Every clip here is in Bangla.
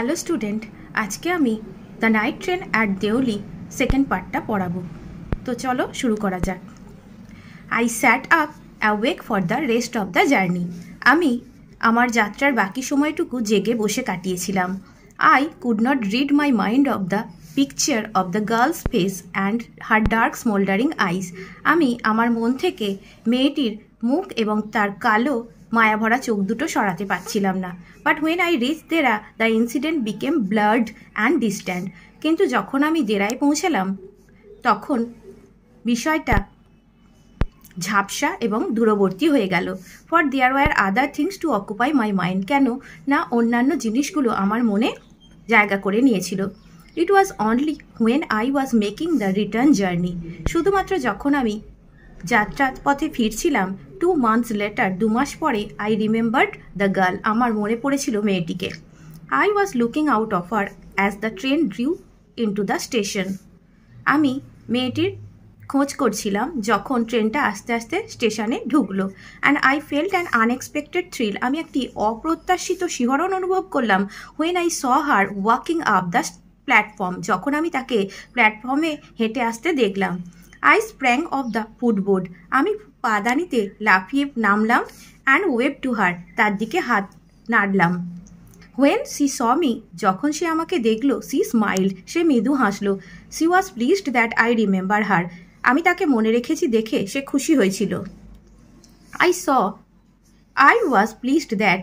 হ্যালো স্টুডেন্ট, আজকে আমি the night train at Deoli second পার্টটা পড়াবো। তো চলো শুরু করা যাক। I sat up awake for the rest of the journey. আমি আমার যাত্রার বাকি সময়টুকু জেগে বসে কাটিয়েছিলাম। I could not rid my mind of the picture of the girl's face and her dark smouldering eyes. আমি আমার মন থেকে মেয়েটির মুখ এবং তার কালো মায়াভরা চোখ দুটো সরাতে পারছিলাম না। But when I reach Dehra the incident became blurred and distant. কিন্তু যখন আমি দেরায় পৌঁছালাম তখন বিষয়টা ঝাপসা এবং দূরবর্তী হয়ে গেল। For there were other things to occupy my mind. কেন না অন্যান্য জিনিসগুলো আমার মনে জায়গা করে নিয়েছিল। It was only when I was making the return journey. শুধুমাত্র যখন আমি যাত্রার পথে ফিরছিলাম 2 months লেটার, 2 মাস পরে, আই রিমেম্বার্ড দ্য গার্ল। আমার মনে পড়েছিল মেয়েটিকে। I was looking out of her as the train drew into the station. আমি মেয়েটির খোঁজ করছিলাম যখন ট্রেনটা আস্তে আস্তে স্টেশনে ঢুকলো। And I felt an unexpected thrill. আমি একটি অপ্রত্যাশিত শিহরণ অনুভব করলাম। When I saw her walking up the platform. যখন আমি তাকে প্ল্যাটফর্মে হেঁটে আসতে দেখলাম। I sprang off the footboard. আমি পাদানিতে লাফিয়ে নামলাম। And wave to her. তার দিকে হাত নাড়লাম। When she saw me. যখন সে আমাকে দেখলো, সি স্মাইল্ড। সে মৃদু হাসলো। She was pleased that I remember her. আমি তাকে মনে রেখেছি দেখে সে খুশি হয়েছিল। I was pleased that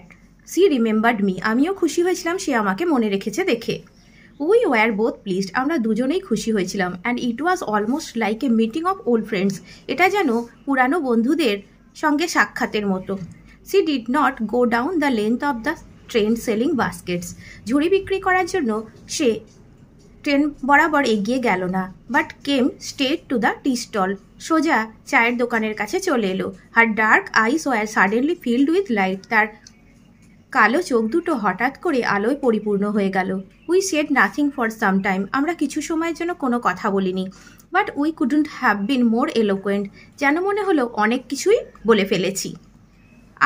she remembered me. আমিও খুশি হয়েছিলাম সে আমাকে মনে রেখেছে দেখে। We were both pleased. আমরা দুজনেই খুশি হয়েছিলাম। And it was almost like a meeting of old friends. এটা যেন পুরানো বন্ধুদের সঙ্গে সাক্ষাতের মতো। She did not go down the length of the train selling baskets. ঝুড়ি বিক্রি করার জন্য সে ট্রেন বরাবর এগিয়ে গেল না। But came straight to the tea stall. সোজা চায়ের দোকানের কাছে চলে এলো। Her dark eyes were suddenly filled with light. তার কালো চোখ দুটো হঠাৎ করে আলোয় পরিপূর্ণ হয়ে গেল। We said nothing for some time. আমরা কিছু সময়ের জন্য কোনো কথা বলিনি। But we couldn't have been more eloquent. যেন মনে হলো অনেক কিছুই বলে ফেলেছি।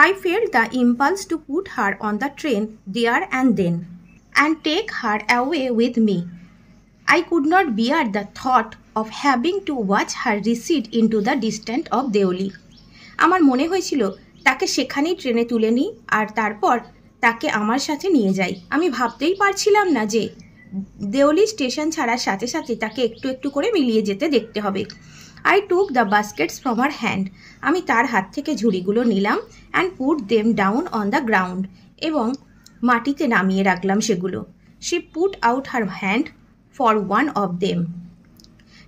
I felt the impulse to put her on the train there and then and take her away with me. I could not bear the thought of having to watch her recede into the distance of Deoli. আমার মনে হয়েছিল তাকে সেখানেই ট্রেনে তুলে নিই আর তারপর তাকে আমার সাথে নিয়ে যাই। আমি ভাবতেই পারছিলাম না যে দেওলি স্টেশন ছাড়ার সাথে সাথে তাকে একটু একটু করে মিলিয়ে যেতে দেখতে হবে। I took the baskets from her hand. আমি তার হাত থেকে ঝুড়িগুলো নিলাম and put them down on the ground. এবং মাটিতে নামিয়ে রাখলাম সেগুলো। She put out her hand for one of them.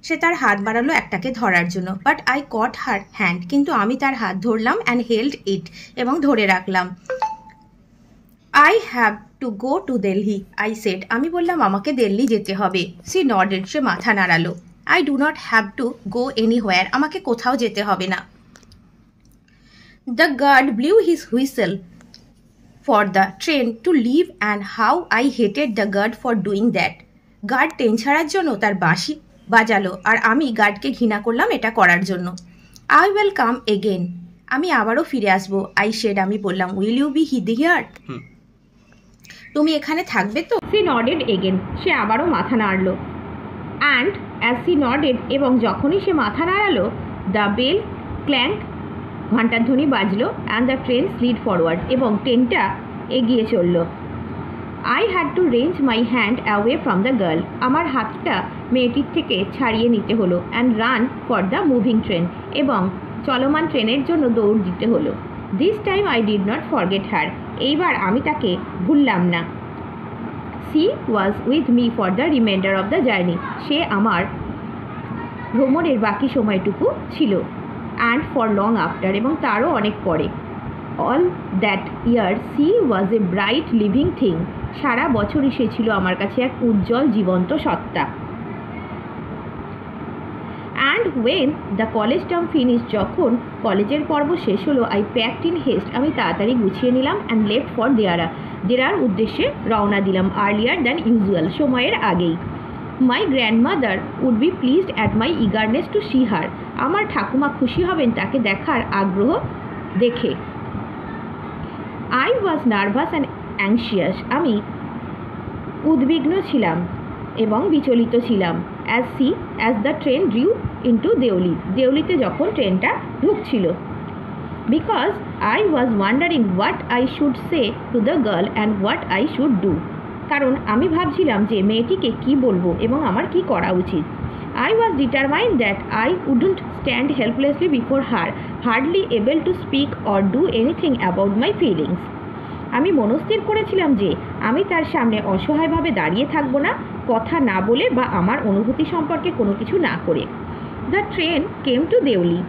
সে তার হাত বাড়ালো একটাকে ধরার জন্য। But I caught her hand. কিন্তু আমি তার হাত ধরলাম and held it. এবং ধরে রাখলাম। I have to go to Delhi, I said. আমি বললাম আমাকে দিল্লি যেতে হবে। She nodded. সে মাথা নাড়ালো। I do not have to go anywhere. আমাকে কোথাও যেতে হবে না। The guard blew his whistle for the train to leave and how I hated the guard for doing that. Guard train ছাড়ার জন্য তার বাঁশি বাজালো আর আমি গার্ডকে ঘৃণা করলাম এটা করার জন্য। I will come again. আমি আবারও ফিরে আসবো। I said. আমি বললাম will you be here? তুমি এখানে থাকবে তো? She nodded again. সে আবারও মাথা নাড়লো। And as she nodded, এবং যখনই সে মাথা নাড়ালো, the bell clanked, ঘণ্টার ধ্বনি বাজলো, and the train slid forward, এবং ট্রেনটা এগিয়ে চলল। I had to wrench my hand away from the girl. আমার হাতটা মেয়েটির থেকে ছাড়িয়ে নিতে হলো and run for the moving train, এবং চলমান ট্রেনের জন্য দৌড় দিতে হলো। This time I did not forget her. এইবার আমি তাকে ভুললাম না। She was with me for the remainder of the journey. সে আমার ভ্রমণের বাকি সময়টুকু ছিল। And for long after, এবং তারও অনেক পরে। All that year she was a bright living thing. সারা বছরই সে ছিল আমার কাছে এক উজ্জ্বল জীবন্ত সত্তা। And when the college term finished, যখন কলেজের পর্ব শেষ হলো, I packed in haste. আমি তাড়াতাড়ি গুছিয়ে নিলাম and left for দেরার উদ্দেশ্যে রওনা দিলাম earlier than usual. সময়ের আগেই। My grandmother would be pleased at my eagerness to see her. আমার ঠাকুমা খুশি হবেন তাকে দেখার আগ্রহ দেখে। I was nervous and anxious. আমি উদ্বিগ্ন ছিলাম এবং বিচলিত ছিলাম as the train drew into দেউলিতে যখন ট্রেনটা ঢুকছিল। Because I was wondering what I should say to the girl and what I should do. কারণ আমি ভাবছিলাম যে মেয়েটিকে কি বলবো এবং আমার কি করা উচিত। I was determined that I wouldn't stand helplessly before her, hardly able to speak or do anything about my feelings. আমি মনস্থির করেছিলাম যে আমি তার সামনে অসহায়ভাবে দাঁড়িয়ে থাকবো না, কথা না বলে বা আমার অনুভূতি সম্পর্কে কোনো কিছু না করে। The train came to Deoli.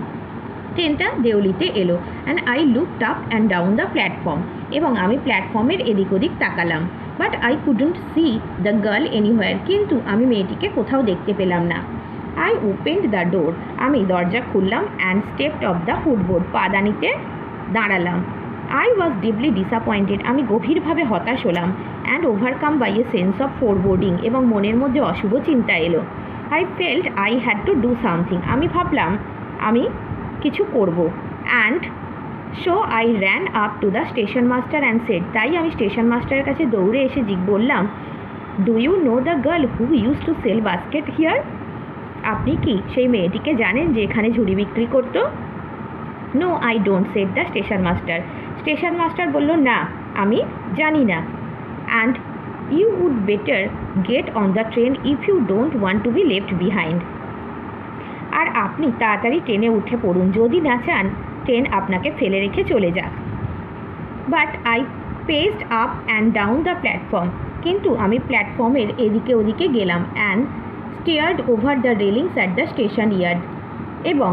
ট্রেনটা দেউলিতে এলো and I looked up and down the platform. এবং আমি প্ল্যাটফর্মের এদিক ওদিক তাকালাম। But I couldn't see the girl anywhere. কিন্তু আমি মেয়েটিকে কোথাও দেখতে পেলাম না। I opened the door. আমি দরজা খুললাম and stepped off the footboard. পাদানিতে দাঁড়ালাম। I was deeply disappointed. আমি গভীরভাবে হতাশ হলাম and overcome by a sense of foreboding. এবং মনের মধ্যে অশুভ চিন্তা এলো। I felt I had to do something. আমি ভাবলাম আমি কিছু করব। And so I ran up to the station master and said. তাই আমি স্টেশন মাস্টারের কাছে দৌড়ে এসে বললাম, do you know the girl who use to sell basket here? আপনি কি সেই মেয়েটিকে জানেন যে এখানে ঝুড়ি বিক্রি করতো? No I don't, said the station master. Station master বলল, না আমি জানি না। And you would better get on the train if you don't want to be left behind. আর আপনি তাড়াতাড়ি ট্রেনে উঠে পড়ুন যদি না চান ট্রেন আপনাকে ফেলে রেখে চলে যাক। But I paced up and down the platform. কিন্তু আমি প্ল্যাটফর্মের এদিকে ওদিকে গেলাম and stared over the railings at the station yard. এবং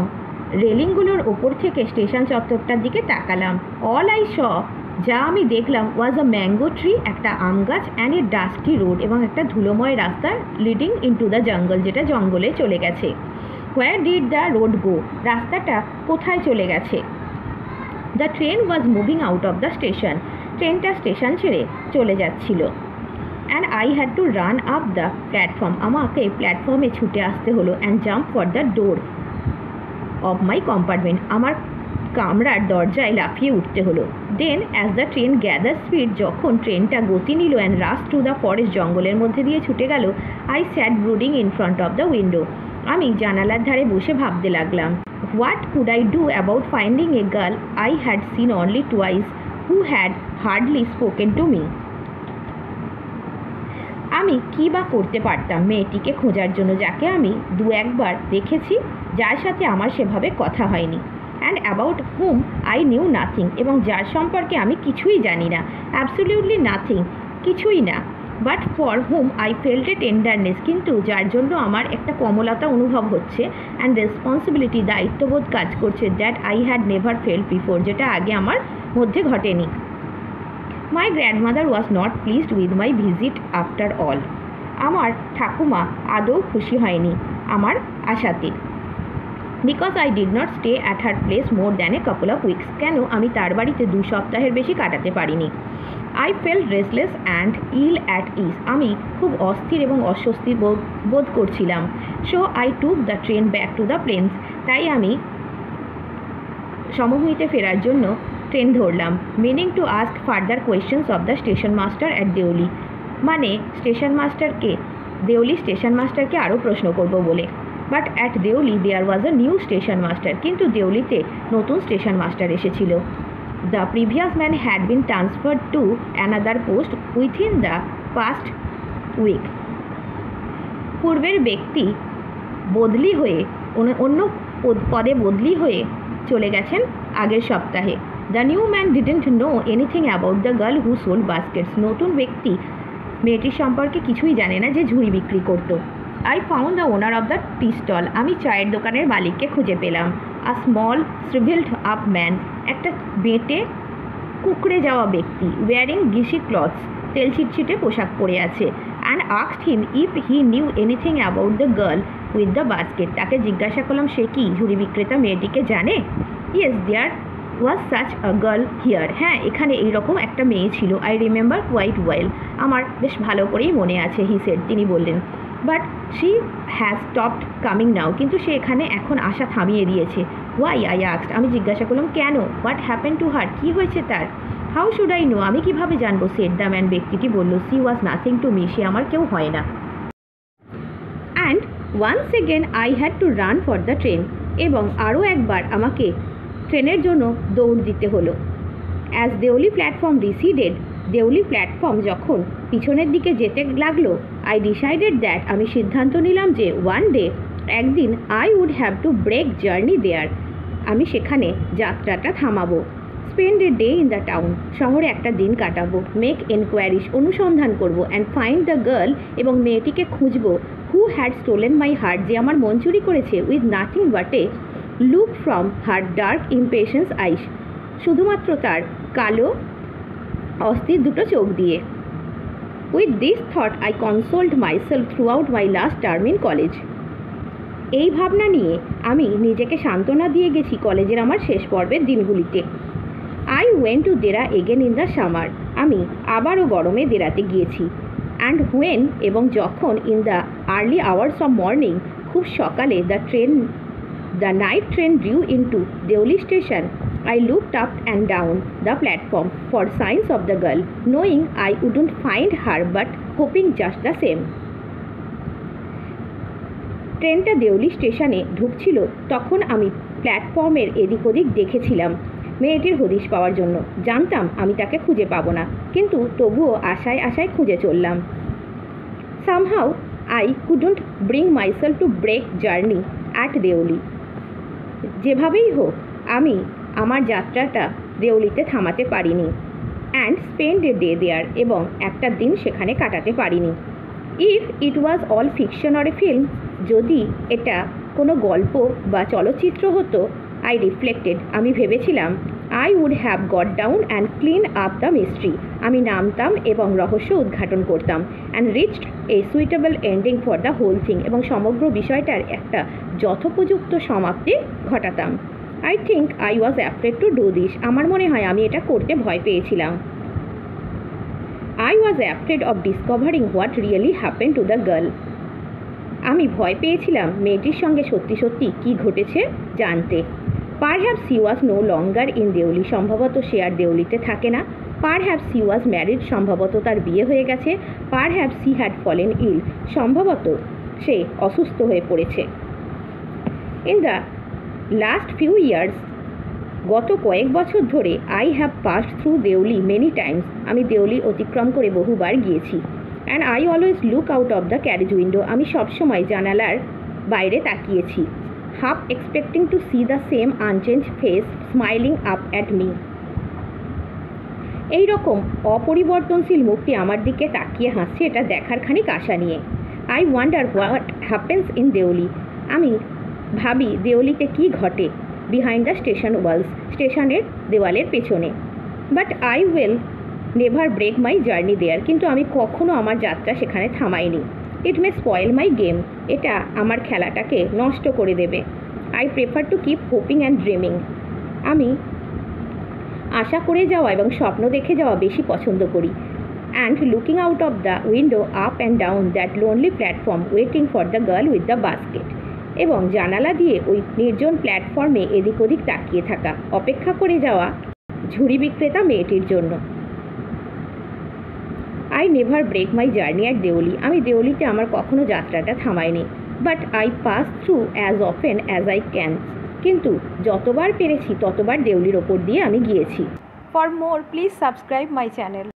রেলিংগুলোর ওপর থেকে স্টেশন চত্বরটার দিকে তাকালাম। অল আই শ, যা আমি দেখলাম, ওয়াজ আ ম্যাঙ্গো ট্রি, একটা আম গাছ, অ্যান্ড এ ডাস্টি রোড, এবং একটা ধুলোময় রাস্তা লিডিং ইনটু দ্য জঙ্গল, যেটা জঙ্গলে চলে গেছে। Where did the road go? রাস্তাটা কোথায় চলে গেছে? The train was moving out of the station. ট্রেনটা স্টেশন ছেড়ে চলে যাচ্ছিল। And I had to run up the platform. আমাকে প্ল্যাটফর্মে ছুটে আসতে হলো and jump for the door of my compartment. আমার কামরার দরজায় লাফিয়ে উঠতে হলো। Then as the train gather speed, যখন ট্রেনটা গতি নিল and rush to the forest, জঙ্গলের মধ্যে দিয়ে ছুটে গেল, I sat brooding in front of the window. আমি জানালার ধারে বসে ভাবতে লাগলাম, what could I do about finding a girl I had seen only twice who had hardly spoken to me. আমি কী বা করতে পারতাম মেয়েটিকে খোঁজার জন্য, যাকে আমি দু একবার দেখেছি, যার সাথে আমার সেভাবে কথা হয়নি। And about hmm I knew nothing, এবং যার সম্পর্কে আমি কিছুই জানি না, অ্যাবসলিউটলি নাথিং, কিছুই না। But for hmm I felt a tenderness, কিন্তু যার জন্য আমার একটা কোমলতা অনুভব হচ্ছে, অ্যান্ড রেসপন্সিবিলিটি, দায়িত্ববোধ কাজ করছে, that I had never felt before, যেটা আগে আমার মধ্যে ঘটেনি। My grandmother was not pleased with my visit after all. আমার ঠাকুমা আদৌ খুশি হয়নি আমার আশাতে। Because I did not stay at her place more than a couple of weeks. কেন আমি তার বাড়িতে 2 সপ্তাহের বেশি কাটাতে পারিনি। I felt restless and ill at ease. আমি খুব অস্থির এবং অস্বস্তি বোধ করছিলাম। So I took the train back to the plains. তাই আমি সমভূমিতে ফেরার জন্য ট্রেন ধরলাম। Meaning to ask further questions of the station master at Deoli. মানে দেউলি স্টেশন মাস্টারকে আরও প্রশ্ন করব বলে। But at Deoli there was a new station master. কিন্তু দেউলিতে নতুন স্টেশন মাস্টার এসেছিল। The previous man had been transferred to another post within the past week. পূর্বের ব্যক্তি বদলি হয়ে অন্য পদে বদলি হয়ে চলে গেছেন আগের সপ্তাহে। The new man didn't know anything about the girl who sold Vazquez. নতুন ব্যক্তি মেয়েটির সম্পর্কে কিছুই জানে না যে ঝুড়ি বিক্রি করত। I found the owner of the tea stall. আমি চায়ের দোকানের মালিককে খুঁজে পেলাম। A small shrivelled up man, একটা বেঁটে কুকড়ে যাওয়া ব্যক্তি, ওয়ারিং গিসি ক্লথস, তেল ছিটছিটে পোশাক পরে আছে। And asked him if he knew anything about the girl with the basket. তাকে জিজ্ঞাসা করলাম সে কি ঝুড়ি বিক্রেতা মেয়েটিকে জানে। Yes, there was such a girl here. হ্যাঁ, এখানে এইরকম একটা মেয়ে ছিল। I remember quite well. আমার বেশ ভালো করেই মনে আছে, হি সেড, তিনি বললেন। But she has stopped coming now. কিন্তু সে এখানে এখন আসা থামিয়ে দিয়েছে। Why, I asked. আমি জিজ্ঞাসা করলাম কেন। What happen to her? কী হয়েছে তার? হাউ শুড আই নো, আমি কিভাবে জানবো? সেড দ্য ম্যান, ব্যক্তিটি বলল। She was nothing to me, সে আমার কেউ হয় না। And once again I had to run for the train, এবং আরও একবার আমাকে ট্রেনের জন্য দৌড় দিতে হলো। As Deoli platform receded, Deoli platform যখন পিছনের দিকে যেতে লাগলো, আই ডিসাইডেড দ্যাট, আমি সিদ্ধান্ত নিলাম যে ওয়ান ডে, একদিন, I would have to break journey there, আমি সেখানে যাত্রাটা থামাবো। Spend a day in the town, শহরে একটা দিন কাটাবো। মেক এনকোয়ারিজ, অনুসন্ধান করব। অ্যান্ড ফাইন্ড দ্য গার্ল, এবং মেয়েটিকে খুঁজবো। Who had stolen my heart, যে আমার মন চুরি করেছে। With nothing but a look from her dark impatience eyes, শুধুমাত্র তার কালো অস্থির দুটো চোখ দিয়ে। With this thought I consoled myself throughout my last term in college, এই ভাবনা নিয়ে আমি নিজেকে সান্ত্বনা দিয়ে গেছি কলেজের আমার শেষ পর্বের দিনগুলিতে। I went to Dehra again in the summer, আমি আবারও গরমে দেরাতে গিয়েছি। অ্যান্ড হোয়েন, এবং যখন, in the early hours of morning, খুব সকালে, the night train due into Deoli station, I looked up and down the platform for signs of the girl, knowing I wouldn't find her but hoping just the same. ট্রেনটা দেউলি স্টেশনে ঢুকছিল, তখন আমি প্ল্যাটফর্মের এদিক ওদিক দেখেছিলাম মেয়েটির হদিশ পাওয়ার জন্য। জানতাম আমি তাকে খুঁজে পাবো না, কিন্তু তবুও আশায় আশায় খুঁজে চললাম। Somehow I couldn't bring myself to break journey at Deoli, যেভাবেই হোক আমি আমার যাত্রাটা দেউলিতে থামাতে পারিনি। And spend a day there, এবং একটা দিন সেখানে কাটাতে পারিনি। If it was all fiction or a film, যদি এটা কোনো গল্প বা চলচ্চিত্র হতো, আই রিফ্লেক্টেড, আমি ভেবেছিলাম, I would have got down and clean up the mystery, আমি নামতাম এবং রহস্য উদ্ঘাটন করতাম। And reached a suitable ending for the whole thing, এবং সমগ্র বিষয়টার একটা যথোপযুক্ত সমাপ্তি ঘটাতাম। I think I was afraid to do this, আমার মনে হয় আমি এটা করতে ভয় পেয়েছিলাম। I was afraid of discovering what really happen to the girl, আমি ভয় পেয়েছিলাম মেয়েটির সঙ্গে সত্যি সত্যি কী ঘটেছে জানতে। Perhaps she was no longer in Deoli, সম্ভবত সে আর দেউলিতে থাকে না। পারহ্যাপস সি ওয়াজ ম্যারিড, সম্ভবত তার বিয়ে হয়ে গেছে। Perhaps she had fallen ill, সম্ভবত সে অসুস্থ হয়ে পড়েছে। In the last few years, গত কয়েক বছর ধরে, I have passed through Deoli many times, আমি দেউলি অতিক্রম করে বহুবার গিয়েছি। And I always look out of the carriage window, আমি সবসময় জানালার বাইরে তাকিয়েছি। Half expecting to see the same unchange face smiling up at me, এইরকম অপরিবর্তনশীল মুখটি আমার দিকে তাকিয়ে হাসছে, এটা দেখার খানিক আশা নিয়ে। I wonder what happens in Deoli, আমি ভাবি দেউলিতে কী ঘটে। বিহাইন্ড দ্য স্টেশন ওয়ালস, স্টেশনের দেওয়ালের পেছনে। But I will never break my journey there, কিন্তু আমি কখনো আমার যাত্রা সেখানে থামাইনি। ইট মে স্পয়েল মাই গেম, এটা আমার খেলাটাকে নষ্ট করে দেবে। I prefer to keep hoping and dreaming, আমি আশা করে যাওয়া এবং স্বপ্ন দেখে যাওয়া বেশি পছন্দ করি। And looking out of the window up and down that lonely platform waiting for the girl with the basket, এবং জানালা দিয়ে ওই নির্জন প্ল্যাটফর্মে এদিক ওদিক তাকিয়ে থাকা, অপেক্ষা করে যাওয়া ঝুড়ি বিক্রেতা মেয়েটির জন্য। I never break my journey at Deoli, আমি দেউলিতে আমার কখনো যাত্রাটা থামাইনি। But I pass through as often as I can, কিন্তু যতবার পেরেছি ততবার দেউলির ওপর দিয়ে আমি গিয়েছি। For more please subscribe my channel.